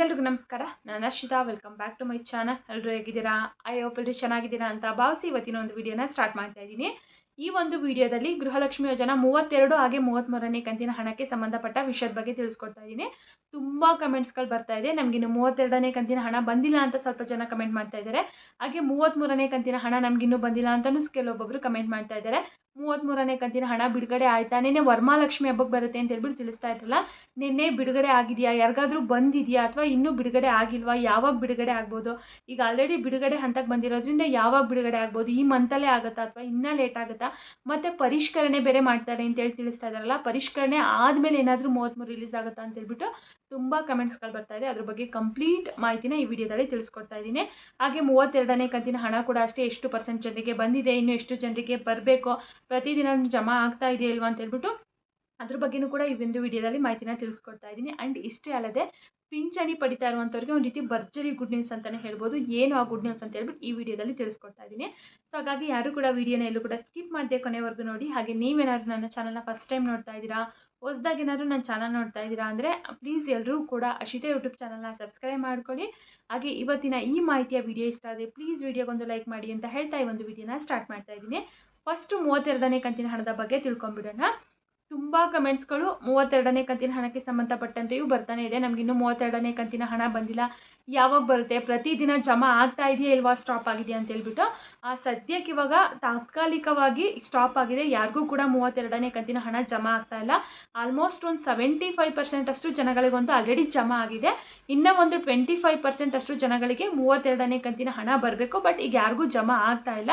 ಎಲ್ರಿಗೂ ನಮಸ್ಕಾರ. ನಾನು Arshitha. Welcome back to my channel. ಎಲ್ಲರೂ ಹೇಗಿದ್ದೀರಾ? ಐ ಹೋಪ್ ಎಲ್ಲರೂ ಚೆನ್ನಾಗಿದ್ದೀರಾ ಅಂತ ಭಾವಿಸಿ ಇವತ್ತಿನ ಒಂದು ವಿಡಿಯೋನ ಸ್ಟಾರ್ಟ್ ಮಾಡ್ತಾ ಇದ್ದೀನಿ. ಈ ಒಂದು ವಿಡಿಯೋದಲ್ಲಿ ಗೃಹಲಕ್ಷ್ಮಿ ಯೋಜನಾ 32 ಹಾಗೆ 33ನೇ ಕಂತಿನ ಹಣಕ್ಕೆ ಸಂಬಂಧಪಟ್ಟ ವಿಷಯದ ಬಗ್ಗೆ ತಿಳಿಸ್ಕೊಡ್ತಾ ಇದ್ದೀನಿ. ತುಂಬ ಕಮೆಂಟ್ಸ್ಗಳು ಬರ್ತಾ ಇದೆ. ನಮಗಿನ್ನು 32ನೇ ಕಂತಿನ ಹಣ ಬಂದಿಲ್ಲ ಅಂತ ಸ್ವಲ್ಪ ಜನ ಕಮೆಂಟ್ ಮಾಡ್ತಾ ಇದ್ದಾರೆ. ಹಾಗೆ 33ನೇ ಕಂತಿನ ಹಣ ನಮಗಿನ್ನೂ ಬಂದಿಲ್ಲ ಅಂತಲೂ ಕೆಲವೊಬ್ಬೊಬ್ಬರು ಕಮೆಂಟ್ ಮಾಡ್ತಾ ಇದ್ದಾರೆ. 33ನೇ ಕಂತಿನ ಹಣ ಬಿಡುಗಡೆ ಆಯ್ತಾ? ನಿನ್ನೆ ವರಮಹಾಲಕ್ಷ್ಮಿ ಹಬ್ಬಕ್ಕೆ ಬರುತ್ತೆ ಅಂತ ಹೇಳ್ಬಿಟ್ಟು ತಿಳಿಸ್ತಾ ಇದ್ರಲ್ಲ, ನಿನ್ನೆ ಬಿಡುಗಡೆ ಆಗಿದೆಯಾ? ಯಾರಿಗಾದ್ರೂ ಬಂದಿದೆಯಾ ಅಥವಾ ಇನ್ನೂ ಬಿಡುಗಡೆ ಆಗಿಲ್ವಾ? ಯಾವಾಗ ಬಿಡುಗಡೆ ಆಗ್ಬೋದು? ಈಗ ಆಲ್ರೆಡಿ ಬಿಡುಗಡೆ ಹಂತಕ್ಕೆ ಬಂದಿರೋದ್ರಿಂದ ಯಾವಾಗ ಬಿಡುಗಡೆ ಆಗ್ಬೋದು? ಈ ಮಂತಲ್ಲೇ ಆಗುತ್ತಾ ಅಥವಾ ಇನ್ನೂ ಲೇಟ್ ಆಗುತ್ತಾ? ಮತ್ತು ಪರಿಷ್ಕರಣೆ ಬೇರೆ ಮಾಡ್ತಾರೆ ಅಂತೇಳಿ ತಿಳಿಸ್ತಾ ಇದ್ದಾರಲ್ಲ, ಪರಿಷ್ಕರಣೆ ಆದಮೇಲೆ ಏನಾದರೂ 33 ರಿಲೀಸ್ ಆಗುತ್ತಾ ಅಂತ ಹೇಳ್ಬಿಟ್ಟು ತುಂಬ ಕಮೆಂಟ್ಸ್ಗಳು ಬರ್ತಾ ಇದೆ. ಅದ್ರ ಬಗ್ಗೆ ಕಂಪ್ಲೀಟ್ ಮಾಹಿತಿನ ಈ ವಿಡಿಯೋದಲ್ಲಿ ತಿಳಿಸ್ಕೊಡ್ತಾ ಇದ್ದೀನಿ. ಹಾಗೆ 32ನೇ ಕಂತಿನ ಹಣ ಕೂಡ ಅಷ್ಟೇ ಎಷ್ಟು ಪರ್ಸೆಂಟ್ ಜನರಿಗೆ ಬಂದಿದೆ, ಇನ್ನು ಎಷ್ಟು ಜನರಿಗೆ ಬರಬೇಕು, ಪ್ರತಿದಿನ ಜಮಾ ಆಗ್ತಾ ಇದೆಯಾ ಇಲ್ವಾ ಅಂತ ಹೇಳ್ಬಿಟ್ಟು ಅದ್ರ ಬಗ್ಗೆನೂ ಕೂಡ ಈ ಒಂದು ವಿಡಿಯೋದಲ್ಲಿ ಮಾಹಿತಿನ ತಿಳಿಸ್ಕೊಡ್ತಾ ಇದ್ದೀನಿ. ಆ್ಯಂಡ್ ಇಷ್ಟೇ ಅಲ್ಲದೆ ಪಿಂಚಣಿ ಪಡಿತಾ ಇರುವಂಥವ್ರಿಗೆ ಒಂದು ರೀತಿ ಭರ್ಜರಿ ಗುಡ್ ನ್ಯೂಸ್ ಅಂತಲೇ ಹೇಳ್ಬೋದು. ಏನು ಆ ಗುಡ್ ನ್ಯೂಸ್ ಅಂತ ಹೇಳ್ಬಿಟ್ಟು ಈ ವಿಡಿಯೋದಲ್ಲಿ ತಿಳಿಸ್ಕೊಡ್ತಾ ಇದ್ದೀನಿ. ಸೊ ಹಾಗಾಗಿ ಯಾರು ಕೂಡ ವಿಡಿಯೋನ ಎಲ್ಲೂ ಕೂಡ ಸ್ಕಿಪ್ ಮಾಡದೆ ಕೊನೆವರೆಗೂ ನೋಡಿ. ಹಾಗೆ ನೀವೇನಾದರೂ ನನ್ನ ಚಾನಲ್ನ ಫಸ್ಟ್ ಟೈಮ್ ನೋಡ್ತಾ ಇದ್ದೀರಾ, ಹೊಸದಾಗಿ ಏನಾದರೂ ನನ್ನ ಚಾನಲ್ ನೋಡ್ತಾ ಇದ್ದೀರಾ ಅಂದರೆ ಪ್ಲೀಸ್ ಎಲ್ಲರೂ ಕೂಡ ಅರ್ಷಿತಾ ಯೂಟ್ಯೂಬ್ ಚಾನಲ್ನ ಸಬ್ಸ್ಕ್ರೈಬ್ ಮಾಡ್ಕೊಳ್ಳಿ. ಹಾಗೆ ಇವತ್ತಿನ ಈ ಮಾಹಿತಿಯ ವಿಡಿಯೋ ಇಷ್ಟ ಆದರೆ ಪ್ಲೀಸ್ ವಿಡಿಯೋಗೊಂದು ಲೈಕ್ ಮಾಡಿ ಅಂತ ಹೇಳ್ತಾ ಈ ಒಂದು ವಿಡಿಯೋನ ಸ್ಟಾರ್ಟ್ ಮಾಡ್ತಾ ಇದ್ದೀನಿ. ಫಸ್ಟು 32ನೇ ಕಂತಿನ ಹಣದ ಬಗ್ಗೆ ತಿಳ್ಕೊಂಬಿಡೋಣ. ತುಂಬ ಕಮೆಂಟ್ಸ್ಗಳು 32ನೇ ಕಂತಿನ ಹಣಕ್ಕೆ ಸಂಬಂಧಪಟ್ಟಂತೆಯೂ ಬರ್ತಾನೆ ಇದೆ. ನಮಗಿನ್ನೂ 32ನೇ ಕಂತಿನ ಹಣ ಬಂದಿಲ್ಲ, ಯಾವಾಗ ಬರುತ್ತೆ, ಪ್ರತಿದಿನ ಜಮಾ ಆಗ್ತಾ ಇದೆಯಾ ಇಲ್ವಾ, ಸ್ಟಾಪ್ ಆಗಿದೆಯಾ ಅಂತ ಹೇಳ್ಬಿಟ್ಟು. ಸದ್ಯಕ್ಕೆ ಇವಾಗ ತಾತ್ಕಾಲಿಕವಾಗಿ ಸ್ಟಾಪ್ ಆಗಿದೆ. ಯಾರಿಗೂ ಕೂಡ 32ನೇ ಕಂತಿನ ಹಣ ಜಮಾ ಆಗ್ತಾ ಇಲ್ಲ. ಆಲ್ಮೋಸ್ಟ್ ಒಂದು 75% ಅಷ್ಟು ಜನಗಳಿಗಂತೂ ಆಲ್ರೆಡಿ ಜಮಾ ಆಗಿದೆ. ಇನ್ನೂ ಒಂದು 25% ಅಷ್ಟು ಜನಗಳಿಗೆ 32ನೇ ಕಂತಿನ ಹಣ ಬರಬೇಕು. ಬಟ್ ಈಗ ಯಾರಿಗೂ ಜಮಾ ಆಗ್ತಾ ಇಲ್ಲ.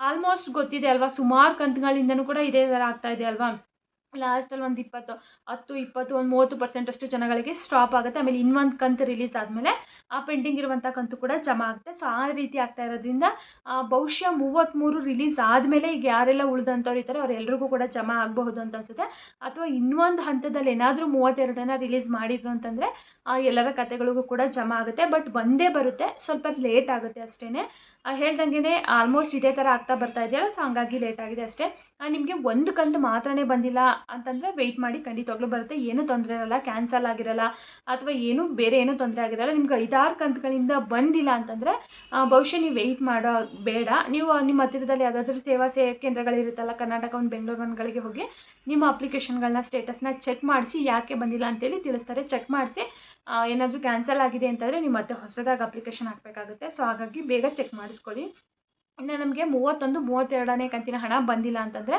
ಆಲ್ಮೋಸ್ಟ್ ಗೊತ್ತಿದೆ ಅಲ್ವಾ, ಸುಮಾರು ಕಂತುಗಳಿಂದನೂ ಕೂಡ ಇದೇ ಥರ ಆಗ್ತಾ ಇದೆ ಅಲ್ವಾ. ಲಾಸ್ಟಲ್ಲಿ ಒಂದು 10, 20, ಒಂದು 30% ಅಷ್ಟು ಜನಗಳಿಗೆ ಸ್ಟಾಪ್ ಆಗುತ್ತೆ. ಆಮೇಲೆ ಇನ್ನೊಂದು ಕಂತು ರಿಲೀಸ್ ಆದಮೇಲೆ ಆ ಪೆಂಡಿಂಗ್ ಇರುವಂಥ ಕಂತು ಕೂಡ ಜಮಾ ಆಗುತ್ತೆ. ಸೊ ಆ ರೀತಿ ಆಗ್ತಾ ಇರೋದ್ರಿಂದ ಬಹುಶಃ 33 ರಿಲೀಸ್ ಆದಮೇಲೆ ಈಗ ಯಾರೆಲ್ಲ ಉಳಿದಂಥವ್ರು ಇರ್ತಾರೆ ಅವರೆಲ್ಲರಿಗೂ ಕೂಡ ಜಮಾ ಆಗಬಹುದು ಅಂತ ಅನಿಸುತ್ತೆ. ಅಥವಾ ಇನ್ನೊಂದು ಹಂತದಲ್ಲಿ ಏನಾದರೂ 32ನ ರಿಲೀಸ್ ಮಾಡಿದ್ರು ಅಂತಂದರೆ ಎಲ್ಲರ ಕತೆಗಳಿಗೂ ಕೂಡ ಜಮಾ ಆಗುತ್ತೆ. ಬಟ್ ಬಂದೇ ಬರುತ್ತೆ, ಸ್ವಲ್ಪ ಲೇಟ್ ಆಗುತ್ತೆ ಅಷ್ಟೇ. ಹೇಳ್ದಂಗೆ ಆಲ್ಮೋಸ್ಟ್ ಇದೇ ಥರ ಆಗ್ತಾ ಬರ್ತಾ ಇದೆಯಲ್ಲ, ಸೊ ಹಂಗಾಗಿ ಲೇಟ್ ಆಗಿದೆ ಅಷ್ಟೇ. ನಿಮಗೆ ಒಂದು ಕಂತು ಮಾತ್ರನೇ ಬಂದಿಲ್ಲ ಅಂತಂದರೆ ವೆಯ್ಟ್ ಮಾಡಿ, ಖಂಡಿತವಾಗ್ಲೂ ಬರುತ್ತೆ. ಏನೂ ತೊಂದರೆ ಇರಲ್ಲ, ಕ್ಯಾನ್ಸಲ್ ಆಗಿರಲ್ಲ ಅಥವಾ ಏನು ಬೇರೆ ಏನೂ ತೊಂದರೆ ಆಗಿರಲ್ಲ. ನಿಮ್ಗೆ 5-6 ಕಂತುಗಳಿಂದ ಬಂದಿಲ್ಲ ಅಂತಂದರೆ ಬಹುಶಃ ನೀವು ವೆಯ್ಟ್ ಮಾಡೋ ಬೇಡ. ನೀವು ನಿಮ್ಮ ಹತ್ತಿರದಲ್ಲಿ ಯಾವುದಾದ್ರೂ ಸೇವಾ ಕೇಂದ್ರಗಳಿರುತ್ತಲ್ಲ, ಕರ್ನಾಟಕ ಒಂದು ಬೆಂಗಳೂರು ಒಂದುಗಳಿಗೆ ಹೋಗಿ ನಿಮ್ಮ ಅಪ್ಲಿಕೇಶನ್ಗಳನ್ನ ಸ್ಟೇಟಸ್ನ ಚೆಕ್ ಮಾಡಿಸಿ ಯಾಕೆ ಬಂದಿಲ್ಲ ಅಂತೇಳಿ ತಿಳಿಸ್ತಾರೆ. ಚೆಕ್ ಮಾಡಿಸಿ ಏನಾದರೂ ಕ್ಯಾನ್ಸಲ್ ಆಗಿದೆ ಅಂತಂದರೆ ನೀವು ಮತ್ತೆ ಹೊಸದಾಗಿ ಅಪ್ಲಿಕೇಶನ್ ಹಾಕಬೇಕಾಗುತ್ತೆ. ಸೊ ಹಾಗಾಗಿ ಬೇಗ ಚೆಕ್ ಮಾಡಿಸ್ಕೊಳ್ಳಿ. ಇನ್ನು ನಮಗೆ 31, 32ನೇ ಕಂತಿನ ಹಣ ಬಂದಿಲ್ಲ ಅಂತಂದರೆ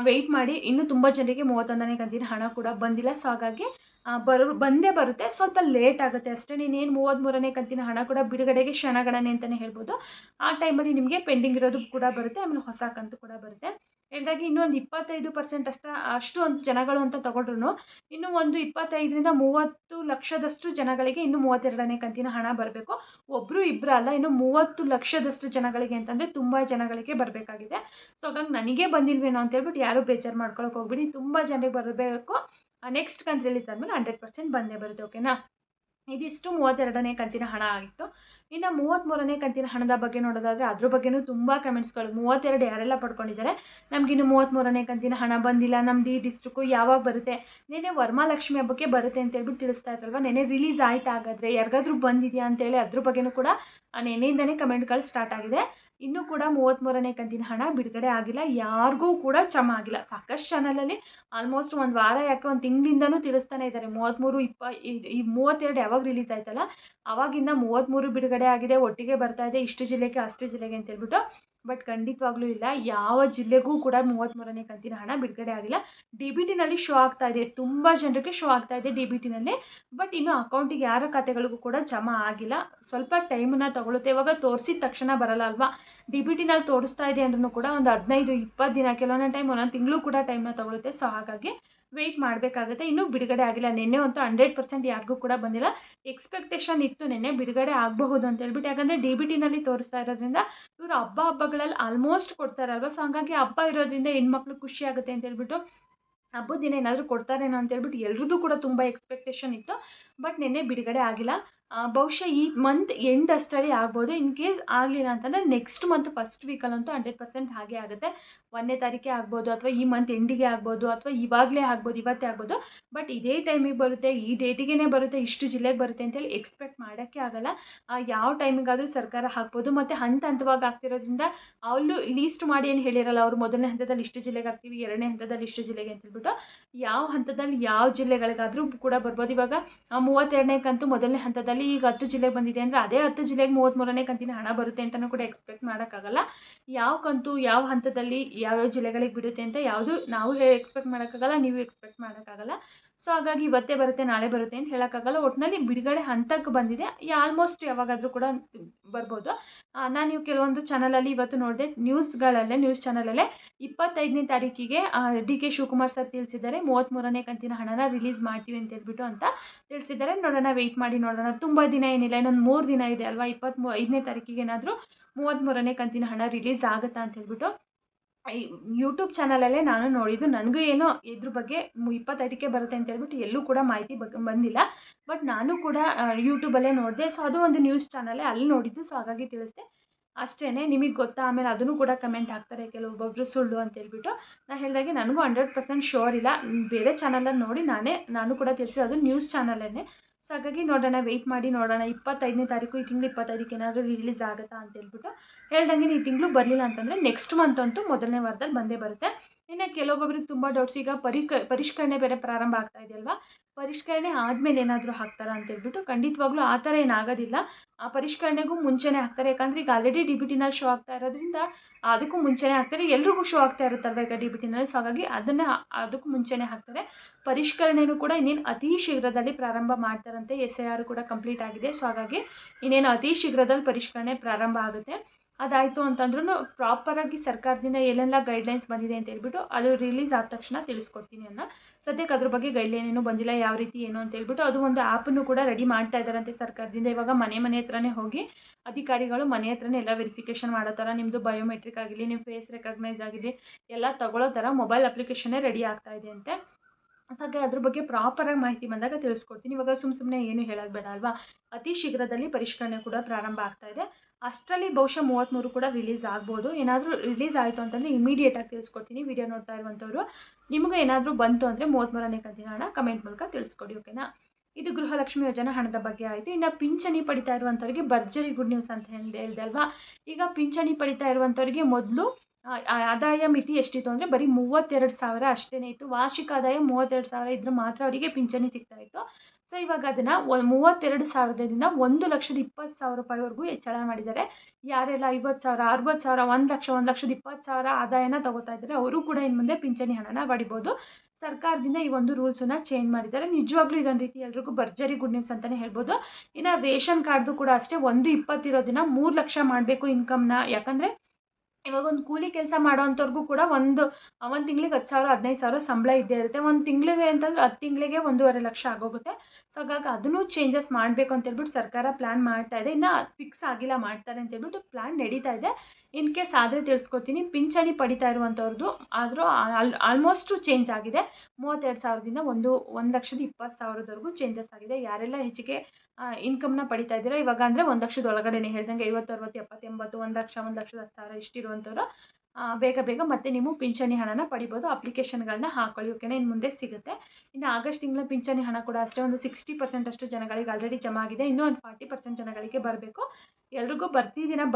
ವೆಯ್ಟ್ ಮಾಡಿ. ಇನ್ನೂ ತುಂಬ ಜನರಿಗೆ 31ನೇ ಕಂತಿನ ಹಣ ಕೂಡ ಬಂದಿಲ್ಲ. ಸೊ ಹಾಗಾಗಿ ಬಂದೇ ಬರುತ್ತೆ, ಸ್ವಲ್ಪ ಲೇಟ್ ಆಗುತ್ತೆ ಅಷ್ಟೇ. ನೀನೇನು 33ನೇ ಕಂತಿನ ಹಣ ಕೂಡ ಬಿಡುಗಡೆಗೆ ಕ್ಷಣಗಣನೆ ಅಂತಲೇ ಹೇಳ್ಬೋದು. ಆ ಟೈಮಲ್ಲಿ ನಿಮಗೆ ಪೆಂಡಿಂಗ್ ಇರೋದು ಕೂಡ ಬರುತ್ತೆ, ಆಮೇಲೆ ಹೊಸ ಕಂತು ಕೂಡ ಬರುತ್ತೆ. ಹಾಗಾಗಿ ಇನ್ನೂ ಒಂದು 25% ಅಷ್ಟು ಒಂದು ಜನಗಳು ಅಂತ ತಗೊಂಡ್ರು ಇನ್ನೂ ಒಂದು 25ರಿಂದ 30 ಲಕ್ಷದಷ್ಟು ಜನಗಳಿಗೆ ಇನ್ನೂ 32ನೇ ಕಂತಿನ ಹಣ ಬರಬೇಕು. ಒಬ್ಬರು ಇಬ್ಬರು ಅಲ್ಲ, ಇನ್ನು 30 ಲಕ್ಷದಷ್ಟು ಜನಗಳಿಗೆ ಅಂತಂದರೆ ತುಂಬ ಜನಗಳಿಗೆ ಬರಬೇಕಾಗಿದೆ. ಸೊ ಹಾಗಾಗಿ ನನಗೆ ಬಂದಿಲ್ವೇನೋ ಅಂತ ಹೇಳ್ಬಿಟ್ಟು ಯಾರೂ ಬೇಜಾರು ಮಾಡ್ಕೊಳಕ್ಕೆ ಹೋಗ್ಬಿಡಿ. ತುಂಬ ಜನರಿಗೆ ಬರಬೇಕು. ನೆಕ್ಸ್ಟ್ ಕಂತು ರಿಲೀಸ್ ಆದಮೇಲೆ 100% ಬಂದೇ ಬರುತ್ತೆ. ಓಕೆನಾ? ಇದಿಷ್ಟು 32ನೇ ಕಂತಿನ ಹಣ ಆಗಿತ್ತು. ಇನ್ನು 33ನೇ ಕಂತಿನ ಹಣದ ಬಗ್ಗೆ ನೋಡೋದಾದರೆ ಅದ್ರ ಬಗ್ಗೆನೂ ತುಂಬ ಕಮೆಂಟ್ಸ್ಗಳು. 32 ಯಾರೆಲ್ಲ ಪಡ್ಕೊಂಡಿದ್ದಾರೆ, ನಮಗಿನ್ನು 33ನೇ ಕಂತಿನ ಹಣ ಬಂದಿಲ್ಲ, ನಮ್ದು ಈ ಡಿಸ್ಟ್ರಿಕ್ಕು ಯಾವಾಗ ಬರುತ್ತೆ, ನೆನ್ನೆ ವರಮಹಾಲಕ್ಷ್ಮಿ ಹಬ್ಬಕ್ಕೆ ಬರುತ್ತೆ ಅಂತ ಹೇಳ್ಬಿಟ್ಟು ತಿಳಿಸ್ತಾ ಇದ್ರಲ್ವ, ನೆನ್ನೆ ರಿಲೀಸ್ ಆಯ್ತಾ ಹಾಗಾದರೆ, ಯಾರಿಗಾದ್ರೂ ಬಂದಿದೆಯಾ ಅಂತೇಳಿ ಅದ್ರ ಬಗ್ಗೆನೂ ಕೂಡ ನೆನ್ನೆಯಿಂದನೇ ಕಮೆಂಟ್ಗಳು ಸ್ಟಾರ್ಟ್ ಆಗಿದೆ. ಇನ್ನೂ ಕೂಡ 33ನೇ ಕಂತಿನ ಹಣ ಬಿಡುಗಡೆ ಆಗಿಲ್ಲ, ಯಾರಿಗೂ ಕೂಡ ಜಮಾ ಆಗಿಲ್ಲ. ಸಾಕಷ್ಟು ಚಾನಲಲ್ಲಿ ಆಲ್ಮೋಸ್ಟ್ ಒಂದು ವಾರ ಯಾಕೆ ಒಂದು ತಿಂಗಳಿಂದನೂ ತಿಳಿಸ್ತಾನೆ ಇದ್ದಾರೆ 33, ಈ 32 ಯಾವಾಗ ರಿಲೀಸ್ ಆಯ್ತಲ್ಲ ಆವಾಗಿಂದ 33 ಬಿಡುಗಡೆ ಆಗಿದೆ, ಒಟ್ಟಿಗೆ ಬರ್ತಾ ಇದೆ, ಇಷ್ಟು ಜಿಲ್ಲೆಗೆ ಅಷ್ಟು ಜಿಲ್ಲೆಗೆ ಅಂತ ಹೇಳ್ಬಿಟ್ಟು. ಬಟ್ ಖಂಡಿತವಾಗ್ಲೂ ಇಲ್ಲ, ಯಾವ ಜಿಲ್ಲೆಗೂ ಕೂಡ 33ನೇ ಕಂತಿನ ಹಣ ಬಿಡುಗಡೆ ಆಗಿಲ್ಲ. DBTನಲ್ಲಿ ಶೋ ಆಗ್ತಾ ಇದೆ, ತುಂಬ ಜನರಿಗೆ ಶೋ ಆಗ್ತಾ ಇದೆ DBTನಲ್ಲಿ. ಬಟ್ ಇನ್ನು ಅಕೌಂಟಿಗೆ ಯಾರ ಖಾತೆಗಳಿಗೂ ಕೂಡ ಜಮಾ ಆಗಿಲ್ಲ. ಸ್ವಲ್ಪ ಟೈಮನ್ನ ತಗೊಳುತ್ತೆ. ಇವಾಗ ತೋರಿಸಿದ ತಕ್ಷಣ ಬರಲ್ಲ ಅಲ್ವಾ. DBTನಲ್ಲಿ ತೋರಿಸ್ತಾ ಇದೆ ಅಂದ್ರೂ ಕೂಡ ಒಂದು 15-20 ದಿನ, ಕೆಲವೊಂದು ಟೈಮ್ ಒಂದೊಂದು ತಿಂಗಳು ಕೂಡ ಟೈಮ್ನ ತಗೊಳುತ್ತೆ. ಸೊ ಹಾಗಾಗಿ ವೆಯ್ಟ್ ಮಾಡಬೇಕಾಗುತ್ತೆ. ಇನ್ನೂ ಬಿಡುಗಡೆ ಆಗಿಲ್ಲ. ನೆನ್ನೆ ಅಂತೂ 100% ಯಾರಿಗೂ ಕೂಡ ಬಂದಿಲ್ಲ. ಎಕ್ಸ್ಪೆಕ್ಟೇಷನ್ ಇತ್ತು ನೆನ್ನೆ ಬಿಡುಗಡೆ ಆಗಬಹುದು ಅಂತ ಹೇಳ್ಬಿಟ್ಟು. ಯಾಕಂದರೆ DBTನಲ್ಲಿ ತೋರಿಸ್ತಾ ಇರೋದ್ರಿಂದ ಇವರು ಹಬ್ಬಗಳಲ್ಲಿ ಆಲ್ಮೋಸ್ಟ್ ಕೊಡ್ತಾರಲ್ವ. ಸೊ ಹಾಗಾಗಿ ಹಬ್ಬ ಇರೋದ್ರಿಂದ ಹೆಣ್ಮಕ್ಳು ಖುಷಿ ಆಗುತ್ತೆ ಅಂತ ಹೇಳ್ಬಿಟ್ಟು ಹಬ್ಬದ ದಿನ ಏನಾದರೂ ಕೊಡ್ತಾರೇನೋ ಅಂತ ಹೇಳ್ಬಿಟ್ಟು ಎಲ್ರದ್ದು ಕೂಡ ತುಂಬ ಎಕ್ಸ್ಪೆಕ್ಟೇಷನ್ ಇತ್ತು. ಬಟ್ ನೆನ್ನೆ ಬಿಡುಗಡೆ ಆಗಿಲ್ಲ. ಬಹುಶಃ ಈ ಮಂತ್ ಎಂಡ್ ಅಷ್ಟರಲ್ಲಿ ಆಗ್ಬೋದು. ಇನ್ ಕೇಸ್ ಆಗಲಿಲ್ಲ ಅಂತಂದರೆ ನೆಕ್ಸ್ಟ್ ಮಂತ್ ಫಸ್ಟ್ ವೀಕಲ್ಲಂತೂ 100% ಹಾಗೇ ಆಗುತ್ತೆ. 1ನೇ ತಾರೀಕೆ ಆಗ್ಬೋದು, ಅಥವಾ ಈ ಮಂತ್ ಎಂಡಿಗೆ ಆಗ್ಬೋದು, ಅಥವಾ ಇವಾಗಲೇ ಆಗ್ಬೋದು, ಇವತ್ತೇ ಆಗ್ಬೋದು. ಬಟ್ ಇದೇ ಟೈಮಿಗೆ ಬರುತ್ತೆ, ಈ ಡೇಟಿಗೇ ಬರುತ್ತೆ, ಇಷ್ಟು ಜಿಲ್ಲೆಗೆ ಬರುತ್ತೆ ಅಂತೇಳಿ ಎಕ್ಸ್ಪೆಕ್ಟ್ ಮಾಡೋಕ್ಕೆ ಆಗಲ್ಲ. ಯಾವ ಟೈಮಿಗಾದರೂ ಸರ್ಕಾರ ಹಾಕ್ಬೋದು. ಮತ್ತು ಹಂತ ಹಂತವಾಗಿ ಆಗ್ತಿರೋದ್ರಿಂದ ಅವರು ಲೀಸ್ಟ್ ಮಾಡಿ ಏನು ಹೇಳಿರಲ್ಲ, ಅವರು ಮೊದಲನೇ ಹಂತದಲ್ಲಿ ಇಷ್ಟು ಜಿಲ್ಲೆಗೆ ಹಾಕ್ತೀವಿ, 2ನೇ ಹಂತದಲ್ಲಿ ಇಷ್ಟು ಜಿಲ್ಲೆಗೆ ಅಂತ ಹೇಳ್ಬಿಟ್ಟು ಯಾವ ಹಂತದಲ್ಲಿ ಯಾವ ಜಿಲ್ಲೆಗಳಿಗಾದರೂ ಕೂಡ ಬರ್ಬೋದು. ಇವಾಗ 32ನೇ ಕಂತು ಮೊದಲನೇ ಹಂತದಲ್ಲಿ ಈಗ 10 ಜಿಲ್ಲೆಗೆ ಬಂದಿದೆ ಅಂದರೆ ಅದೇ 10 ಜಿಲ್ಲೆಗೆ 33ನೇ ಕಂತಿನ ಹಣ ಬರುತ್ತೆ ಅಂತಲೂ ಕೂಡ ಎಕ್ಸ್ಪೆಕ್ಟ್ ಮಾಡೋಕ್ಕಾಗಲ್ಲ. ಯಾವ ಕಂತು ಯಾವ ಹಂತದಲ್ಲಿ ಯಾವ್ಯಾವ ಜಿಲ್ಲೆಗಳಿಗೆ ಬಿಡುತ್ತೆ ಅಂತ ಯಾವುದು ನಾವು ಎಕ್ಸ್ಪೆಕ್ಟ್ ಮಾಡೋಕ್ಕಾಗಲ್ಲ, ನೀವು ಎಕ್ಸ್ಪೆಕ್ಟ್ ಮಾಡೋಕ್ಕಾಗಲ್ಲ. ಸೊ ಹಾಗಾಗಿ ಇವತ್ತೇ ಬರುತ್ತೆ ನಾಳೆ ಬರುತ್ತೆ ಅಂತ ಹೇಳೋಕ್ಕಾಗಲ್ಲ. ಒಟ್ಟಿನಲ್ಲಿ ಬಿಡುಗಡೆ ಹಂತಕ್ಕೆ ಬಂದಿದೆ, ಆಲ್ಮೋಸ್ಟ್ ಯಾವಾಗಾದರೂ ಕೂಡ ಬರ್ಬೋದು. ನಾನು ಕೆಲವೊಂದು ಚಾನಲಲ್ಲಿ ಇವತ್ತು ನೋಡಿದೆ, ನ್ಯೂಸ್ ಚಾನಲಲ್ಲೇ 25ನೇ ತಾರೀಕಿಗೆ DK ಶಿವಕುಮಾರ್ ಸರ್ ತಿಳಿಸಿದ್ದಾರೆ 33ನೇ ಕಂತಿನ ಹಣನ ರಿಲೀಸ್ ಮಾಡ್ತೀವಿ ಅಂತ ಹೇಳ್ಬಿಟ್ಟು ಅಂತ ತಿಳಿಸಿದ್ದಾರೆ. ನೋಡೋಣ, ವೆಯ್ಟ್ ಮಾಡಿ ನೋಡೋಣ. ತುಂಬ ದಿನ ಏನಿಲ್ಲ, ಇನ್ನೊಂದು 3 ದಿನ ಇದೆ ಅಲ್ವಾ. 25ನೇ ತಾರೀಕಿಗೆ ಏನಾದರೂ 33ನೇ ಕಂತಿನ ಹಣ ರಿಲೀಸ್ ಆಗುತ್ತಾ ಅಂತ ಹೇಳ್ಬಿಟ್ಟು ಯೂಟ್ಯೂಬ್ ಚಾನಲಲ್ಲೇ ನಾನು ನೋಡಿದ್ದು. ನನಗೂ ಏನೋ ಇದ್ರ ಬಗ್ಗೆ 25ಕ್ಕೆ ಬರುತ್ತೆ ಅಂತ ಹೇಳ್ಬಿಟ್ಟು ಎಲ್ಲೂ ಕೂಡ ಮಾಹಿತಿ ಬಂದಿಲ್ಲ. ಬಟ್ ನಾನು ಕೂಡ ಯೂಟ್ಯೂಬಲ್ಲೇ ನೋಡಿದೆ. ಸೊ ಅದು ಒಂದು ನ್ಯೂಸ್ ಚಾನಲೇ, ಅಲ್ಲಿ ನೋಡಿದ್ದು. ಸೊ ಹಾಗಾಗಿ ತಿಳಿಸ್ದೆ ಅಷ್ಟೇ. ನಿಮಗೆ ಗೊತ್ತಾ? ಆಮೇಲೆ ಅದನ್ನು ಕೂಡ ಕಮೆಂಟ್ ಹಾಕ್ತಾರೆ ಕೆಲವೊಬ್ಬೊಬ್ಬರು ಸುಳ್ಳು ಅಂತ ಹೇಳ್ಬಿಟ್ಟು. ನಾನು ಹೇಳಿದಾಗೆ ನನಗೂ 100% ಶೋರ್ ಇಲ್ಲ. ಬೇರೆ ಚಾನಲಲ್ಲಿ ನೋಡಿ ನಾನು ಕೂಡ ತಿಳಿಸಿ, ಅದು ನ್ಯೂಸ್ ಚಾನಲೇ. ಸೊ ಹಾಗಾಗಿ ನೋಡೋಣ, ವೆಯ್ಟ್ ಮಾಡಿ ನೋಡೋಣ. 25ನೇ ತಾರೀಕು, ಈ ತಿಂಗಳು 25ಕ್ಕೆ ಏನಾದರೂ ರಿಲೀಸ್ ಆಗುತ್ತಾ ಅಂತ ಹೇಳ್ಬಿಟ್ಟು. ಹೇಳ್ದಂಗೆ ಈ ತಿಂಗಳು ಬರಲಿಲ್ಲ ಅಂತಂದರೆ ನೆಕ್ಸ್ಟ್ ಮಂತ್ ಅಂತೂ ಮೊದಲನೇ ವಾರದಲ್ಲಿ ಬಂದೇ ಬರುತ್ತೆ. ಇನ್ನು ಕೆಲವೊಬ್ಬೊಬ್ರಿಗೆ ತುಂಬ ಡೌಟ್ಸ್, ಈಗ ಪರಿಷ್ಕರಣೆ ಬೇರೆ ಪ್ರಾರಂಭ ಆಗ್ತಾ ಇದೆಯಲ್ವಾ, ಪರಿಷ್ಕರಣೆ ಆದಮೇಲೆ ಏನಾದರೂ ಹಾಕ್ತಾರಾ ಅಂತ ಹೇಳ್ಬಿಟ್ಟು. ಖಂಡಿತವಾಗ್ಲೂ ಆ ಥರ ಏನಾಗೋದಿಲ್ಲ. ಆ ಪರಿಷ್ಕರಣೆಗೂ ಮುಂಚೆನೇ ಹಾಕ್ತಾರೆ. ಯಾಕಂದರೆ ಈಗ ಆಲ್ರೆಡಿ DBTನಲ್ಲಿ ಶೋ ಆಗ್ತಾ ಇರೋದ್ರಿಂದ ಅದಕ್ಕೂ ಮುಂಚೆನೇ ಹಾಕ್ತಾರೆ. ಎಲ್ರಿಗೂ ಶೋ ಆಗ್ತಾ ಇರುತ್ತಲ್ವ ಈಗ DBTನಲ್ಲಿ. ಸೊ ಹಾಗಾಗಿ ಅದಕ್ಕೂ ಮುಂಚೆನೇ ಹಾಕ್ತಾರೆ. ಪರಿಷ್ಕರಣೆಯೂ ಕೂಡ ಇನ್ನೇನು ಅತಿ ಶೀಘ್ರದಲ್ಲಿ ಪ್ರಾರಂಭ ಮಾಡ್ತಾರಂತೆ. SIR ಕೂಡ ಕಂಪ್ಲೀಟ್ ಆಗಿದೆ. ಸೊ ಹಾಗಾಗಿ ಇನ್ನೇನು ಅತಿ ಶೀಘ್ರದಲ್ಲಿ ಪರಿಷ್ಕರಣೆ ಪ್ರಾರಂಭ ಆಗುತ್ತೆ. ಅದಾಯಿತು ಅಂತಂದ್ರೂ ಪ್ರಾಪರಾಗಿ ಸರ್ಕಾರದಿಂದ ಏನೆಲ್ಲ ಗೈಡ್ಲೈನ್ಸ್ ಬಂದಿದೆ ಅಂತ ಹೇಳ್ಬಿಟ್ಟು ಅದು ರಿಲೀಸ್ ಆದ ತಕ್ಷಣ ತಿಳಿಸ್ಕೊಡ್ತೀನಿ ಅನ್ನೋ. ಸದ್ಯಕ್ಕೆ ಅದ್ರ ಬಗ್ಗೆ ಗೈಡ್ಲೈನ್ ಏನೂ ಬಂದಿಲ್ಲ, ಯಾವ ರೀತಿ ಏನು ಅಂತ ಹೇಳ್ಬಿಟ್ಟು. ಅದು ಒಂದು ಆ್ಯಪನ್ನು ಕೂಡ ರೆಡಿ ಮಾಡ್ತಾ ಇದ್ದಾರಂತೆ ಸರ್ಕಾರದಿಂದ. ಇವಾಗ ಮನೆ ಹತ್ರನೇ ಹೋಗಿ ಅಧಿಕಾರಿಗಳು ಮನೆ ಹತ್ರನೇ ಎಲ್ಲ ವೆರಿಫಿಕೇಷನ್ ಮಾಡೋ ಥರ, ನಿಮ್ಮದು ಬಯೋಮೆಟ್ರಿಕ್ ಆಗಿರಲಿ, ನಿಮ್ಮ ಫೇಸ್ ರೆಕಗ್ನೈಸ್ ಆಗಿರಲಿ, ಎಲ್ಲ ತಗೊಳ್ಳೋ ಥರ ಮೊಬೈಲ್ ಅಪ್ಲಿಕೇಶನ್ನೇ ರೆಡಿ ಆಗ್ತಾ ಇದೆ ಅಂತೆ. ಹಾಗೆ ಅದ್ರ ಬಗ್ಗೆ ಪ್ರಾಪರಾಗಿ ಮಾಹಿತಿ ಬಂದಾಗ ತಿಳಿಸ್ಕೊಡ್ತೀನಿ. ಇವಾಗ ಸುಮ್ಮನೆ ಏನು ಹೇಳೋದು ಬೇಡ ಅಲ್ವಾ. ಅತಿ ಶೀಘ್ರದಲ್ಲಿ ಪರಿಷ್ಕರಣೆ ಕೂಡ ಪ್ರಾರಂಭ ಆಗ್ತಾ ಇದೆ. ಅಷ್ಟರಲ್ಲಿ ಬಹುಶಃ 33 ಕೂಡ ರಿಲೀಸ್ ಆಗ್ಬೋದು. ಏನಾದರೂ ರಿಲೀಸ್ ಆಯಿತು ಅಂತಂದರೆ ಇಮಿಡಿಯೇಟಾಗಿ ತಿಳಿಸ್ಕೊಡ್ತೀನಿ. ವಿಡಿಯೋ ನೋಡ್ತಾ ಇರುವಂಥವ್ರು ನಿಮಗೆ ಏನಾದರೂ ಬಂತು ಅಂದರೆ 33ನೇ ಕಂತಿನ ಹಣ ಕಮೆಂಟ್ ಮೂಲಕ ತಿಳಿಸ್ಕೊಡಿ, ಓಕೆನಾ. ಇದು ಗೃಹಲಕ್ಷ್ಮಿ ಯೋಜನಾ ಹಣದ ಬಗ್ಗೆ ಆಯಿತು. ಇನ್ನು ಪಿಂಚಣಿ ಪಡಿತಾ ಇರುವಂಥವ್ರಿಗೆ ಭರ್ಜರಿ ಗುಡ್ ನ್ಯೂಸ್ ಅಂತ ಹೇಳಿದೆ ಅಲ್ವಾ. ಈಗ ಪಿಂಚಣಿ ಪಡಿತಾ ಇರುವಂಥವ್ರಿಗೆ ಮೊದಲು ಆದಾಯ ಮಿತಿ ಎಷ್ಟಿತ್ತು ಅಂದರೆ ಬರೀ 32,000 ಅಷ್ಟೇ ಇತ್ತು. ವಾರ್ಷಿಕ ಆದಾಯ 32,000 ಇದ್ದರೆ ಮಾತ್ರ ಅವರಿಗೆ ಪಿಂಚಣಿ ಸಿಗ್ತಾ ಇತ್ತು. ಸೊ ಇವಾಗ ಅದನ್ನು 32,000ದಿಂದ 1,20,000 ರೂಪಾಯಿವರೆಗೂ ಹೆಚ್ಚಳ ಮಾಡಿದ್ದಾರೆ. ಯಾರೆಲ್ಲ 50,000, 60,000, 1,00,000, 1,20,000 ಆದಾಯನ ತಗೋತಾ ಇದ್ದಾರೆ ಅವರು ಕೂಡ ಇನ್ನು ಮುಂದೆ ಪಿಂಚಣಿ ಹಣನ ಪಡಿಬೋದು. ಸರ್ಕಾರದಿಂದ ಈ ಒಂದು ರೂಲ್ಸನ್ನು ಚೇಂಜ್ ಮಾಡಿದ್ದಾರೆ. ನಿಜವಾಗ್ಲೂ ಇದೊಂದು ರೀತಿ ಎಲ್ರಿಗೂ ಭರ್ಜರಿ ಗುಡ್ ನ್ಯೂಸ್ ಅಂತಲೇ ಹೇಳ್ಬೋದು. ಇನ್ನು ರೇಷನ್ ಕಾರ್ಡ್ದು ಕೂಡ ಅಷ್ಟೇ, 1/20 ಇರೋ ದಿನ 3 ಲಕ್ಷ ಮಾಡಬೇಕು ಇನ್ಕಮ್ನ. ಯಾಕಂದರೆ ಇವಾಗ ಒಂದು ಕೂಲಿ ಕೆಲಸ ಮಾಡೋವಂಥವ್ರಿಗೂ ಕೂಡ ಒಂದು ತಿಂಗಳಿಗೆ 10,000, 15,000 ಸಂಬಳ ಇದ್ದೇ ಇರುತ್ತೆ. ಒಂದು ತಿಂಗಳಿಗೆ ಅಂತಂದ್ರೆ 10 ತಿಂಗಳಿಗೆ 1.5 ಲಕ್ಷ ಆಗೋಗುತ್ತೆ. ಸೊ ಹಾಗಾಗಿ ಅದನ್ನು ಚೇಂಜಸ್ ಮಾಡಬೇಕು ಅಂತ ಹೇಳ್ಬಿಟ್ಟು ಸರ್ಕಾರ ಪ್ಲ್ಯಾನ್ ಮಾಡ್ತಾ ಇದೆ. ಇನ್ನು ಫಿಕ್ಸ್ ಆಗಿಲ್ಲ, ಮಾಡ್ತಾರೆ ಅಂತ ಹೇಳ್ಬಿಟ್ಟು ಪ್ಲ್ಯಾನ್ ನಡೀತಾ ಇದೆ. ಇನ್ ಕೇಸ್ ಆದರೆ ತಿಳಿಸ್ಕೊಡ್ತೀನಿ. ಪಿಂಚಣಿ ಪಡಿತಾ ಇರುವಂಥವ್ರದ್ದು ಆದರೂ ಆಲ್ಮೋಸ್ಟು ಚೇಂಜ್ ಆಗಿದೆ. 32,000ದಿಂದ 1,20,000ವರೆಗೂ ಚೇಂಜಸ್ ಆಗಿದೆ. ಯಾರೆಲ್ಲ ಹೆಚ್ಚಿಗೆ ಇನ್ಕಮ್ನ ಪಡಿತಾ ಇದ್ದೀರಾ ಇವಾಗ ಅಂದರೆ 1 ಲಕ್ಷದ ಒಳಗಡೆನೇ ಹೇಳ್ದಂಗೆ 50, 60, 70, 80, 1 ಲಕ್ಷ, 1,10,000 ಇಷ್ಟಿರುವಂಥವ್ರು ಬೇಗ ಮತ್ತೆ ನೀವು ಪಿಂಚಣಿ ಹಣನ ಪಡಿಬೋದು. ಅಪ್ಲಿಕೇಶನ್ಗಳನ್ನ ಹಾಕೊಳ್ಳಿ, ಓಕೆನಾ. ಇನ್ನು ಮುಂದೆ ಸಿಗುತ್ತೆ. ಇನ್ನು ಆಗಸ್ಟ್ ತಿಂಗಳ ಪಿಂಚಣಿ ಹಣ ಕೂಡ ಅಷ್ಟೇ, ಒಂದು 60% ಅಷ್ಟು ಜನಗಳಿಗೆ ಆಲ್ರೆಡಿ ಜಮಾ ಆಗಿದೆ. ಇನ್ನೂ ಒಂದು 40% ಜನಗಳಿಗೆ ಬರಬೇಕು. ಎಲ್ರಿಗೂ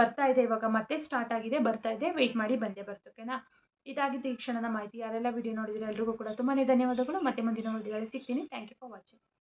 ಬರ್ತಾ ಇದೆ. ಇವಾಗ ಮತ್ತೆ ಸ್ಟಾರ್ಟ್ ಆಗಿದೆ, ಬರ್ತಾ ಇದೆ. ವೆಯ್ಟ್ ಮಾಡಿ, ಬಂದೇ ಬರುತ್ತೆ, ಓಕೆನಾ. ಇದಾಗಿತ್ತು ಈ ಕ್ಷಣದ ಮಾಹಿತಿ. ಯಾರೆಲ್ಲ ವಿಡಿಯೋ ನೋಡಿದರೆ ಎಲ್ರಿಗೂ ಕೂಡ ತುಂಬಾ ಧನ್ಯವಾದಗಳು. ಮತ್ತೆ ಮುಂದಿನ ವಿಡಿಯೋದಲ್ಲಿ ಸಿಗ್ತೀನಿ. Thank you for watching.